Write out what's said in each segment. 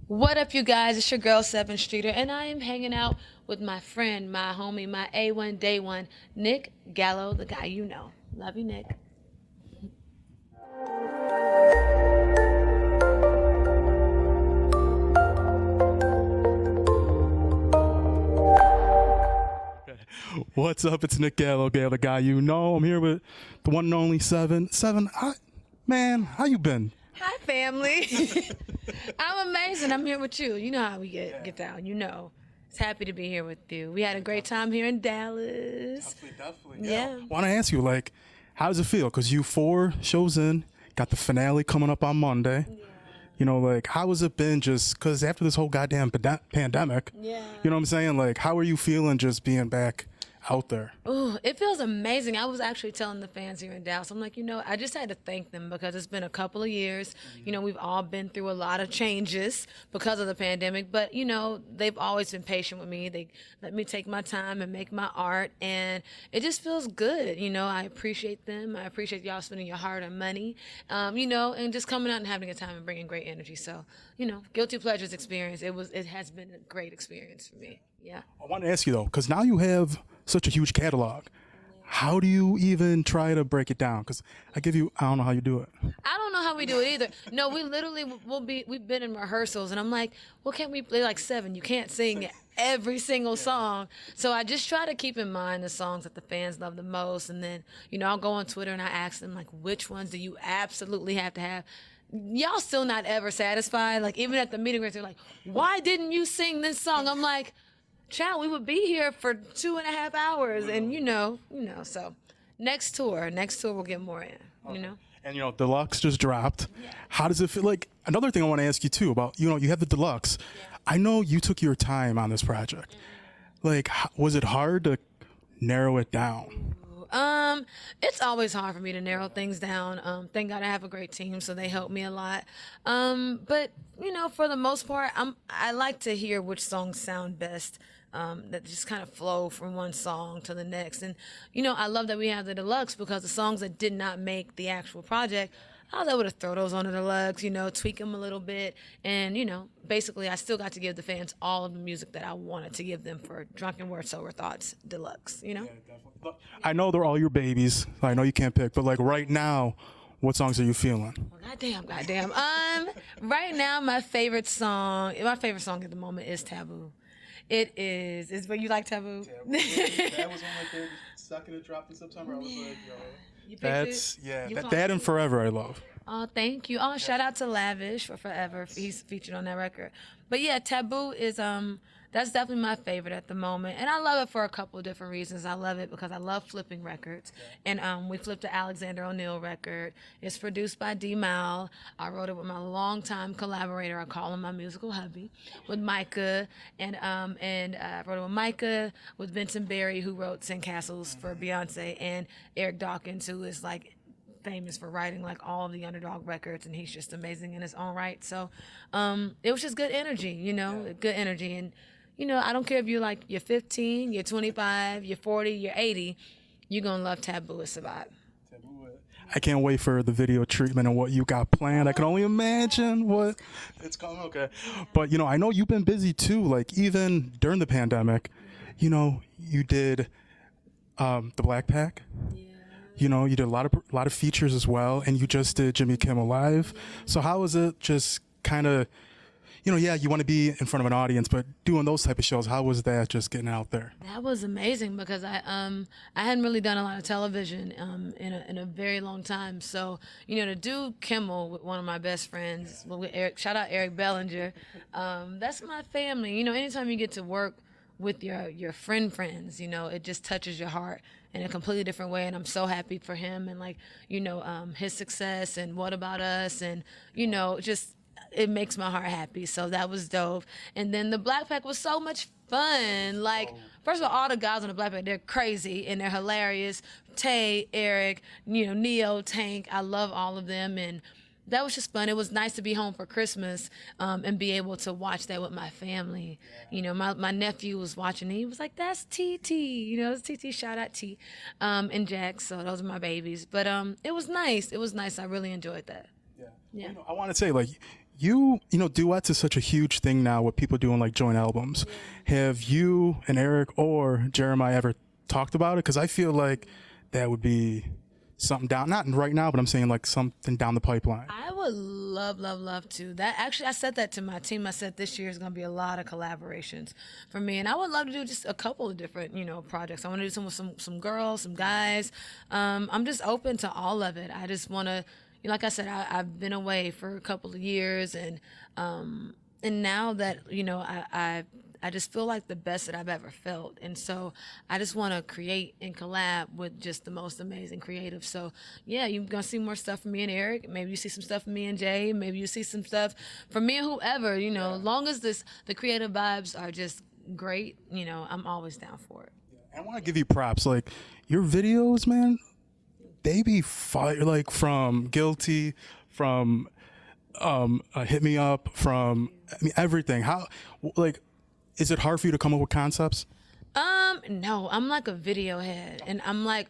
What up, you guys? It's your girl, Sevyn Streeter, and I am hanging out with my friend, my homie, my A1 Day One, Nick Gallo, the guy you know. Love you, Nick. What's up? It's Nick Gallo, the guy you know. I'm here with the one and only Sevyn. Sevyn, man, how you been? Hi, family. I'm amazing. I'm here with you. You know how we get down. You know. It's happy to be here with you. We had a great time here in Dallas. Definitely. Yeah. I want to ask you, like, how does it feel? Because you 4 shows in, got the finale coming up on Monday. Yeah. You know, like, how has it been just, because after this whole goddamn pandemic, yeah. You know what I'm saying? Like, how are you feeling just being back out there? Oh, it feels amazing. I was actually telling the fans here in Dallas, I'm like, I just had to thank them because it's been a couple of years. We've all been through a lot of changes because of the pandemic, but, they've always been patient with me. They let me take my time and make my art, and it just feels good. I appreciate them. I appreciate y'all spending your hard-earned money, and just coming out and having a good time and bringing great energy. So, Guilty Pleasurez Experience, it has been a great experience for me. Yeah. I want to ask you, though, because now you have such a huge catalog. How do you even try to break it down? Because I don't know how you do it. I don't know how we do it either. No, we literally we've been in rehearsals, and I'm like, well, can't we play like Sevyn? You can't sing every single song. So I just try to keep in mind the songs that the fans love the most, and then I'll go on Twitter and I ask them, like, which ones do you absolutely have to have? Y'all still not ever satisfied. Like, even at the meeting where they're like, why didn't you sing this song? I'm like, child, we would be here for 2.5 hours, and so next tour we'll get more in, And Deluxe just dropped. Yeah. How does it feel? Like, another thing I want to ask you too about, you have the Deluxe. Yeah. I know you took your time on this project. Like, was it hard to narrow it down? It's always hard for me to narrow things down. Thank God I have a great team, so they help me a lot. But for the most part, I like to hear which songs sound best. That just kind of flow from one song to the next. And, I love that we have the Deluxe because the songs that did not make the actual project, I was able to throw those on the Deluxe, tweak them a little bit. And, basically I still got to give the fans all of the music that I wanted to give them for Drunken, Wordz, Thoughtz, Deluxe, Yeah, definitely. I know they're all your babies. I know you can't pick, but like right now, what songs are you feeling? Well, goddamn. Right now, my favorite song at the moment is Taboo. It is. Is what you like, Taboo? That was one right there. The second it dropped in September, I was like, yo. You picked it? That and Forever I love. Oh, thank you. Oh, shout out to Lavish for Forever. He's featured on that record. But yeah, Taboo is that's definitely my favorite at the moment. And I love it for a couple of different reasons. I love it because I love flipping records. And we flipped the Alexander O'Neal record. It's produced by D Mal. I wrote it with my longtime collaborator. I call him my musical hubby, with Micah. And I wrote it with Micah, with Vincent Berry, who wrote Sandcastles for Beyonce, and Eric Dawkins, who is like famous for writing like all of the Underdog records, and he's just amazing in his own right. So it was just good energy, good energy. And I don't care if you're 15, you're 25, you're 40, you're 80, you're gonna love Taboo. It's a vibe. I can't wait for the video treatment and what you got planned. I can only imagine what it's coming. Okay, but I know you've been busy too. Like, even during the pandemic, you did the Black Pack. Yeah. You did a lot of features as well, and you just did Jimmy Kimmel Live. So how was it just kind of, you want to be in front of an audience, but doing those type of shows, how was that just getting out there? That was amazing because I hadn't really done a lot of television in a very long time. So, to do Kimmel with one of my best friends, with Eric, shout out Eric Bellinger, that's my family. Anytime you get to work with your friends, it just touches your heart in a completely different way. And I'm so happy for him and his success, and What About Us, and just it makes my heart happy. So that was dope. And then the Black Pack was so much fun. Like, first of all the guys on the Black Pack, they're crazy and they're hilarious. Tay, Eric, Neo, Tank, I love all of them. And that was just fun. It was nice to be home for Christmas and be able to watch that with my family. My nephew was watching. He was like, "That's TT." It's TT. Shout out T and Jax. So those are my babies. But it was nice. It was nice. I really enjoyed that. Yeah. I want to say, like, you know, duets is such a huge thing now with people doing like joint albums. Have you and Eric or Jeremiah ever talked about it? Because I feel like that would be something down, not right now, but I'm saying like something down the pipeline. I would love to. That actually, I said that to my team. I said this year is going to be a lot of collaborations for me, and I would love to do just a couple of different, you know, projects. I want to do some with some girls, some guys. I'm just open to all of it. I just want to, like I said, I've been away for a couple of years, and now that, you know, I just feel like the best that I've ever felt. And so I just want to create and collab with just the most amazing creatives. So yeah, you're going to see more stuff from me and Eric. Maybe you see some stuff from me and Jay. Maybe you see some stuff from me and whoever, you know, as long as the creative vibes are just great, you know, I'm always down for it. I want to give you props. Like your videos, man, they be fire. Like from Guilty, from Hit Me Up, from, I mean, everything. How, like, is it hard for you to come up with concepts? No, I'm like a video head, and I'm like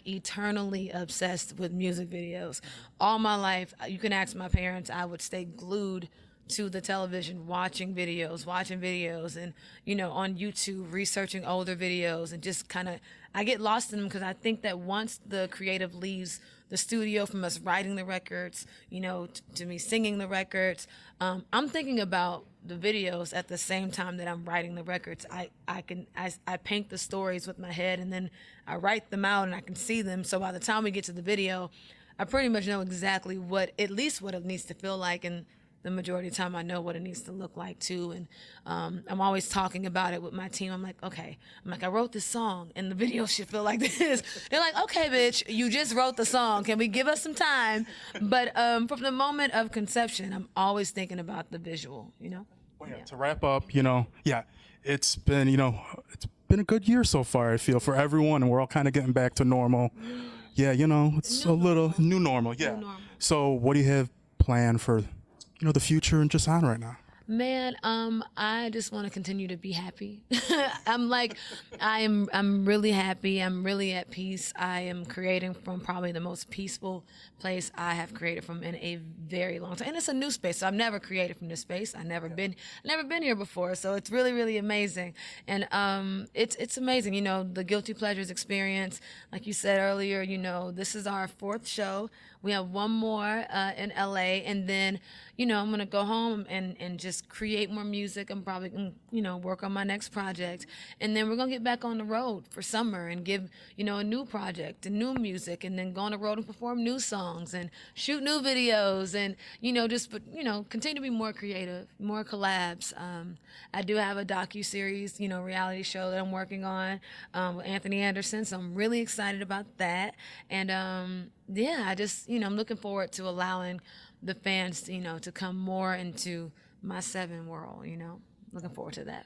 eternally obsessed with music videos. All my life, you can ask my parents, I would stay glued to the television watching videos, and, you know, on YouTube researching older videos, and just kind of, I get lost in them because I think that once the creative leaves the studio, from us writing the records, you know, to me singing the records, I'm thinking about the videos at the same time that I'm writing the records. I paint the stories with my head, and then I write them out, and I can see them. So by the time we get to the video, I pretty much know exactly at least what it needs to feel like, and the majority of the time I know what it needs to look like too. And I'm always talking about it with my team. I'm like, I wrote this song, and the video should feel like this. They're like, okay, bitch, you just wrote the song. Can we give us some time? But from the moment of conception, I'm always thinking about the visual, you know? Well, yeah, to wrap up, you know, yeah, it's been a good year so far, I feel, for everyone, and we're all kind of getting back to normal. Yeah, you know, it's a little new normal. Yeah. New normal. So what do you have planned for, you know, the future and just on right now? Man, I just want to continue to be happy. I'm really happy. I'm really at peace. I am creating from probably the most peaceful place I have created from in a very long time. And it's a new space. So I've never created from this space. I've never been here before. So it's really, really amazing. And it's amazing. You know, the Guilty Pleasurez Experience, like you said earlier, you know, this is our 4th show. We have one more in LA, and then, you know, I'm gonna go home and just create more music. I'm probably gonna, you know, work on my next project, and then we're gonna get back on the road for summer and give, you know, a new project and new music, and then go on the road and perform new songs and shoot new videos, and, you know, just, you know, continue to be more creative, more collabs. I do have a docu-series, you know, reality show that I'm working on with Anthony Anderson, so I'm really excited about that. And yeah, I just, you know, I'm looking forward to allowing the fans, you know, to come more into my Sevyn world, you know. Looking forward to that.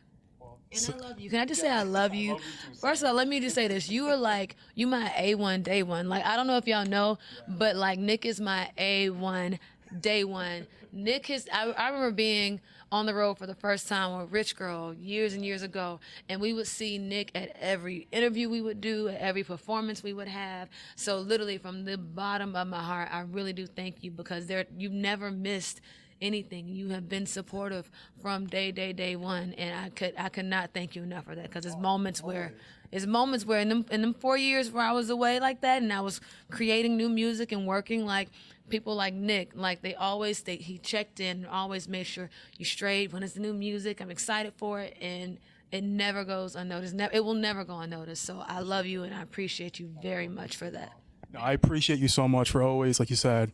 And I love you. Can I just say I love you? First of all, let me just say this. You are like, you my A1 day one. Like, I don't know if y'all know, but like Nick is my A1 day one. Nick is, I remember being on the road for the first time with Rich Girl years and years ago, and we would see Nick at every interview we would do, at every performance we would have. So literally from the bottom of my heart, I really do thank you, because you've never missed anything. You have been supportive from day one, and I could not thank you enough for that, because it's moments where in them 4 years where I was away like that, and I was creating new music and working, like people like Nick, like he checked in and always made sure you straight when it's new music. I'm excited for it, and it never goes unnoticed. It will never go unnoticed. So I love you, and I appreciate you very much for that. I appreciate you so much for always, like you said,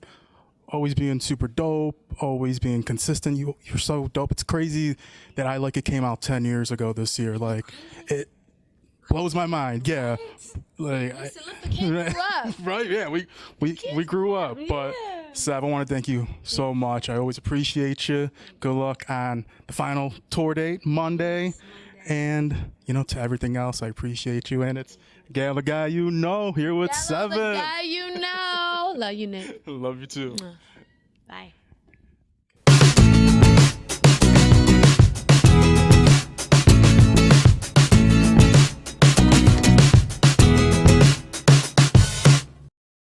always being super dope, always being consistent. You're so dope. It's crazy that I Like It came out 10 years ago this year. Like, it blows my mind. Yeah. Like, right, yeah, we grew up. But Sev, I want to thank you so much. I always appreciate you. Good luck on the final tour date, Monday. And, you know, to everything else, I appreciate you. And it's Gallo, the guy you know, here with Gallo, Sevyn. the guy you know. Love you, Nick. Love you too. Bye.